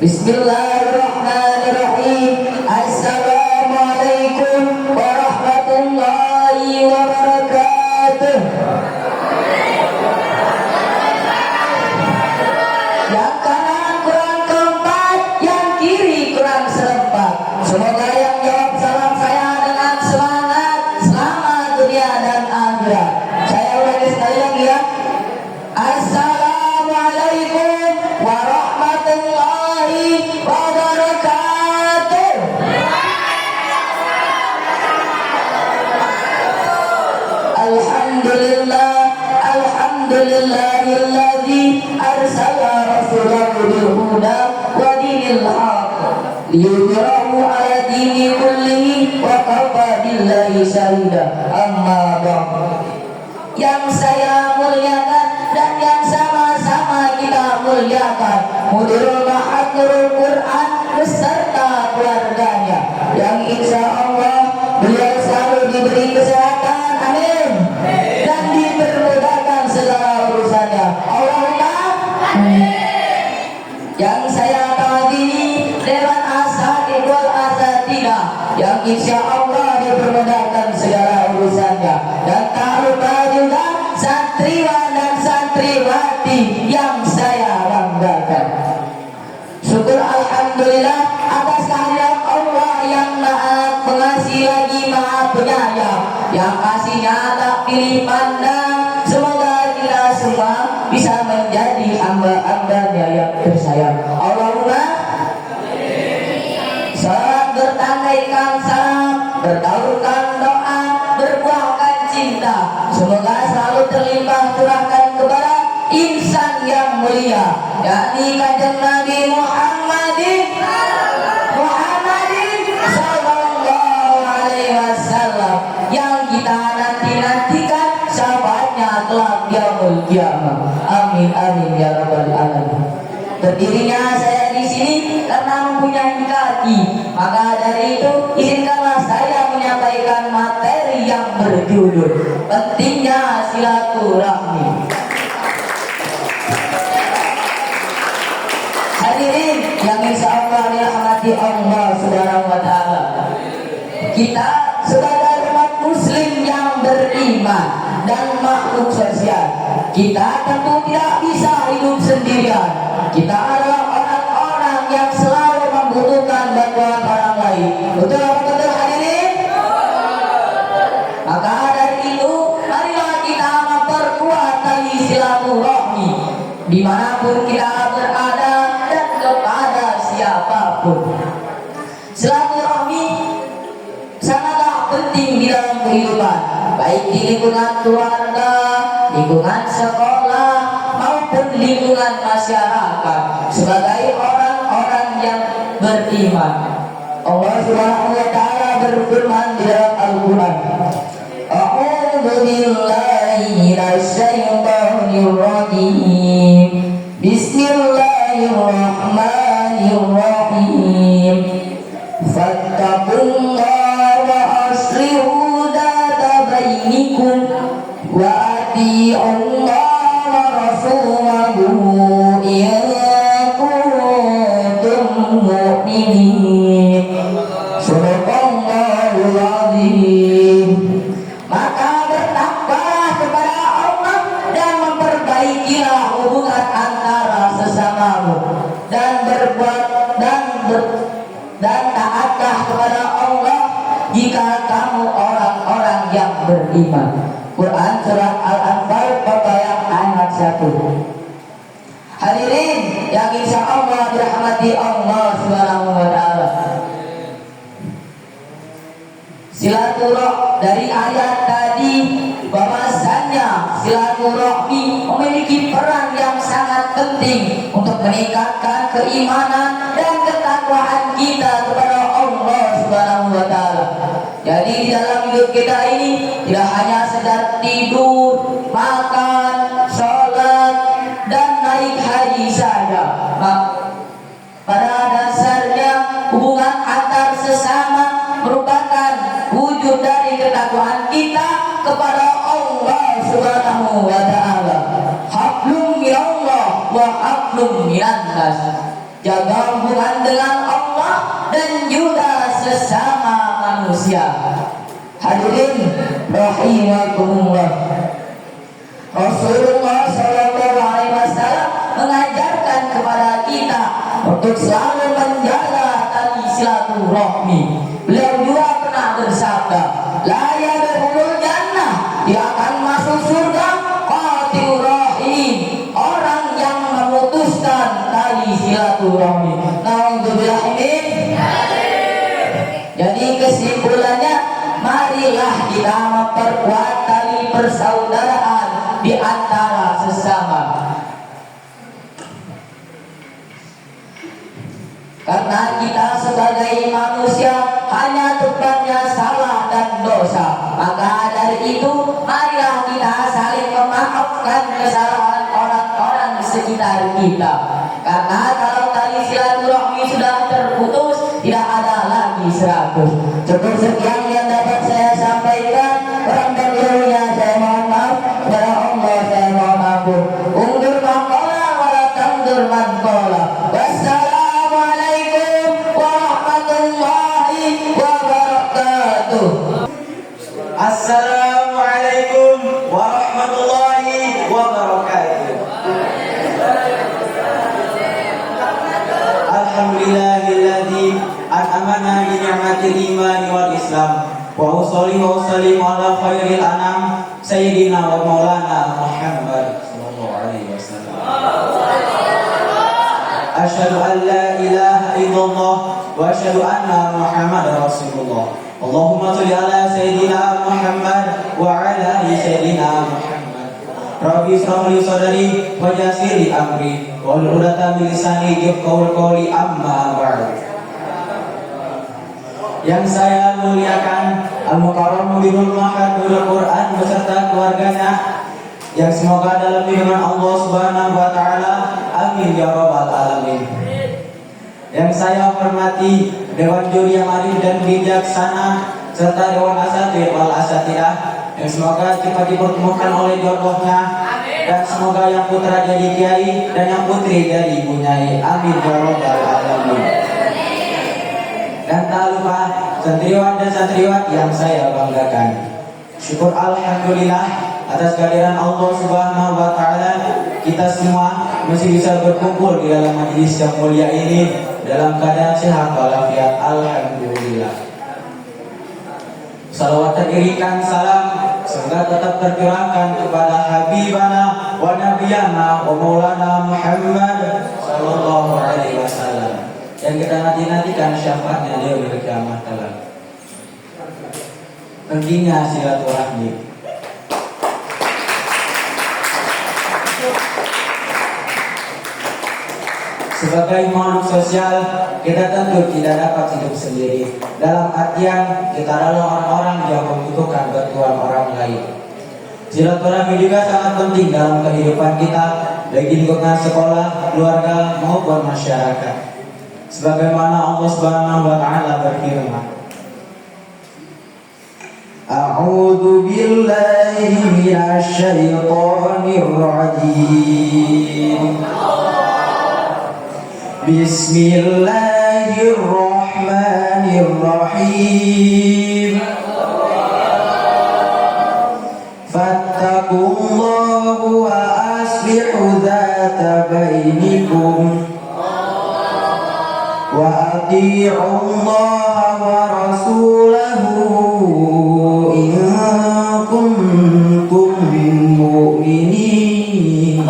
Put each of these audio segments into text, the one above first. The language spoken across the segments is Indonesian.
Bismillahirrahmanirrahim. Assalamualaikum warahmatullahi wabarakatuh. Yang kanan kurang keempat, yang kiri kurang serempak. Semoga yang jawab salam saya dengan semangat, selamat dunia dan akhirat. Saya ulangi sekali lagi ya. Assalamualaikum warahmatullahi wabarakatuh. Alhamdulillah, alhamdulillahilladzi arsala rasulahu bil huda wa dinil haq liyudhhirahu ala dini kullihi wa kafa billahi syahida. Amma ba'd. Yang saya muliakan dan yang sama-sama kita muliakan Mudirul Mahathirul Quran beserta keluarganya, yang insya Allah beliau selalu diberi kesehatan, amin, dan dipermudahkan segala urusannya, Allahumma amin. Yang saya tawadini Dewan Asatidz wal Asatidzah, yang insya Allah dipermudahkan segala urusannya, dan tak lupa juga santriwan dan santriwati yang saya banggakan. Syukur alhamdulillah atas kehadirat Allah yang maha pengasih lagi maha penyayang, yang kasihnya tak pilih pandang. Semoga kita semua bisa menjadi hamba-hambanya yang tersayang, Allahumma salat bertandaikan salam, bertaurkan doa, berbuahkan cinta. Semoga selalu terlimpah curahkan kepada insan yang mulia, yakni Kanjeng Nabi Muhammadin sallallahu alaihi wasallam, yang kita nantikan syafaatnya kelak yaumul qiyamah. Amin amin ya rabbal alamin. Berdirinya saya di sini karena mempunyai kaki, maka dari itu izinkanlah saya menyampaikan materi yang berjudul pentingnya silaturahmi. Hadirin yang insya Allah dirahmati Allah Subhanahu wa Ta'ala, kita sebagai umat Muslim yang beriman dan makhluk sosial, kita tentu tidak bisa hidup sendirian. Kita adalah orang-orang yang selalu membutuhkan bantuan orang lain. Betul apa betul hadirin? Maka dari itu, marilah kita memperkuat tali silaturahmi dimanapun kita berada dan kepada siapapun. Silaturahmi sangatlah penting di dalam kehidupan, baik di lingkungan keluarga, lingkungan sekolah, maupun lingkungan masyarakat. Sebagai orang-orang yang beriman, Allah Subhanahu wa Ta'ala berfirman di dalam Al-Quran, A'udzu billahi minasyaitonir rajim. Bismillahirrahmanirrahim. Fattaqullaha wa aslihu dzata bainikum wa atii'ullaha wa rasulahu in kuntum mu'minin. Shadaqallahul azim. Maka bertakwalah kepada Allah dan memperbaikilah hubungan antara sesamamu, dan berbuat dan taatlah kepada Allah jika kamu orang-orang yang beriman. Quran surah Al-Anfal ayat 1. Hadirin yang insya Allah dirahmati Allah Subhanahu wa Ta'ala, silaturahmi dari ayat tadi bahwasannya silaturahmi memiliki peran yang sangat penting untuk meningkatkan keimanan dan ketakwaan kita kepada Allah Subhanahu wa Ta'ala. Jadi di dalam hidup kita ini tidak hanya sekedar tidur, makan, sholat, dan naik haji saja. Pada dasarnya hubungan antar sesama merupakan wujud dari ketakwaan kita kepada Allah Subhanahu wa Ta'ala. Hablum minallah wa hablum minan nas. jaga hubungan dengan Allah dan juga sesama manusia. Hadirin rahimakumullah, Rasulullah SAW mengajarkan kepada kita untuk selalu menjaga tali silaturahmi. Beliau juga pernah bersabda, la yadkhulul jannah, dia akan masuk surga qati'ur rahim, orang yang memutuskan tali silaturahmi. Naudzubillah min. Jadi kesimpulannya, marilah kita memperkuat tali persaudaraan di antara sesama. Karena kita sebagai manusia hanya tempatnya salah dan dosa, maka dari itu marilah kita saling memaafkan kesalahan orang-orang di sekitar kita. Karena kalau tali silaturahmi sudah terputus, tidak ada lagi 100. Cukup sekian yang dapat saya sampaikan. Kurang dan lebihnya saya mohon maaf. Kepada Allah saya mohon ampun. Undur maqala wa la tandur man qala. Wassalamualaikum warahmatullahi wabarakatuh. Assalamualaikum warahmatullahi wabarakatuh. Alhamdulillahilladzi an'amana bi ni'matil iman wal islam. Wa usolli wa usallim ala khairil anam sayyidina wa maulana Muhammad sallallahu alaihi wasallam. Asyhadu an la ilaha illallah wa asyhadu anna Muhammadar rasulullah. Allahumma shalli ala sayyidina Muhammad wa ala ali sayyidina Muhammad. Rabbi shrah li sadri wa yassir li amri wa hlul 'uqdatam min lisani yafqahu qawli, amma ba'd. Yang saya muliakan Al-Mukarram Mudirul Mahadul Quran beserta keluarganya, yang semoga dalam lindungan Allah Subhanahu wa taala, amin ya rabbal alamin. Yang saya hormati Dewan Juri yang arif dan bijaksana serta Dewan Asatid wal Asatidah, yang semoga cepat dipertemukan oleh jodohnya, dan semoga yang putra jadi kiai dan yang putri jadi bunyai, amin ya rabbal alamin. Dan tak lupa santriwan dan santriwati yang saya banggakan, syukur alhamdulillah atas kehadiran Allah Subhanahu wa taala, kita semua masih bisa berkumpul di dalam majelis yang mulia ini dalam keadaan sehat walafiat, alhamdulillah. Salawat teriringkan salam semoga tetap tercurahkan kepada Habibana wa Nabiyana wa Maulana Muhammad sallallahu alaihi wasallam, yang kita nanti-nantikan syafaatnya dia di kiamat kelak. Pentingnya silaturahmi. Sebagai makhluk sosial, kita tentu tidak dapat hidup sendiri. Dalam artian, kita adalah orang-orang yang membutuhkan bantuan orang lain. Silaturahmi juga sangat penting dalam kehidupan kita, baik di lingkungan sekolah, keluarga, maupun masyarakat. Sebagaimana Allah Subhanahu wa taala berfirman, A'udzu billahi minasy syaithanir rajim. Bismillahirrahmanirrahim. Fattaqullaha wa aslihu dzata bainikum wa atii'ullaha wa rasulahu in kuntum mu'minin.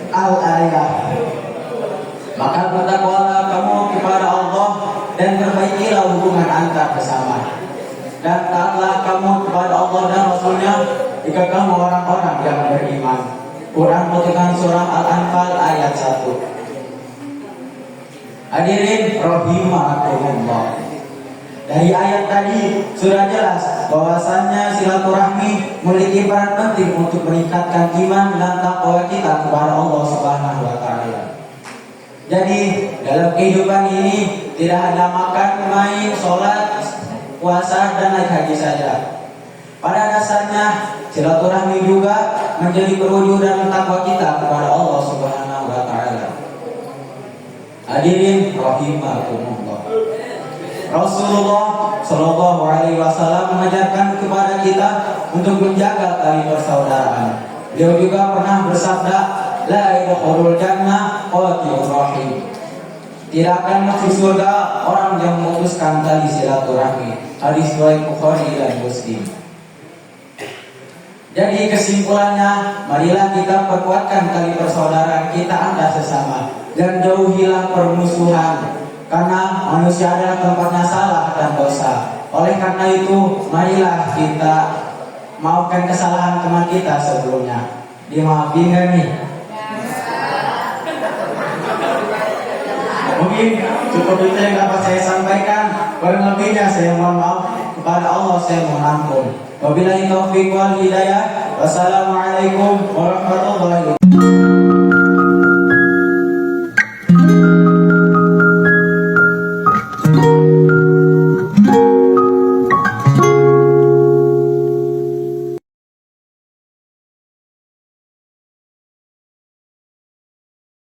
Al-ayah. Maka bertakwalah kamu kepada Allah dan perbaikilah hubungan antar sesama, dan taatlah kamu kepada Allah dan Rasulnya jika kamu orang-orang yang beriman. Quran menyebutkan surah Al-Anfal ayat 1. Hadirin rahimakumullah. Dari ayat tadi sudah jelas bahwasannya silaturahmi memiliki peran penting untuk meningkatkan iman dan takwa kita kepada Allah Subhanahu wa taala. Jadi dalam kehidupan ini tidak hanya makan, main, sholat, puasa dan naik haji saja. Pada dasarnya silaturahmi juga menjadi perwujudan takwa kita kepada Allah Subhanahu wa taala. Hadirin rahimakumullah. Rasulullah Shallallahu alaihi wasallam mengajarkan kepada kita untuk menjaga tali persaudaraan. Beliau juga pernah bersabda, la yadkhulul jannah qati'ur rahim. Tidak akan masuk surga orang yang memutuskan tali silaturahmi. Hadis riwayat Bukhari dan Muslim. Jadi kesimpulannya, marilah kita perkuatkan tali persaudaraan kita antar sesama dan jauhilah permusuhan, karena manusia adalah tempatnya salah dan dosa. Oleh karena itu, marilah kita maafkan kesalahan teman kita sebelumnya. Dimaafin gak nih? Mungkin cukup itu yang dapat saya sampaikan. Kurang lebihnya saya mohon maaf. Kepada Allah saya mohon ampun. Wabillahi taufiq wal hidayah. Wassalamualaikum warahmatullahi wabarakatuh.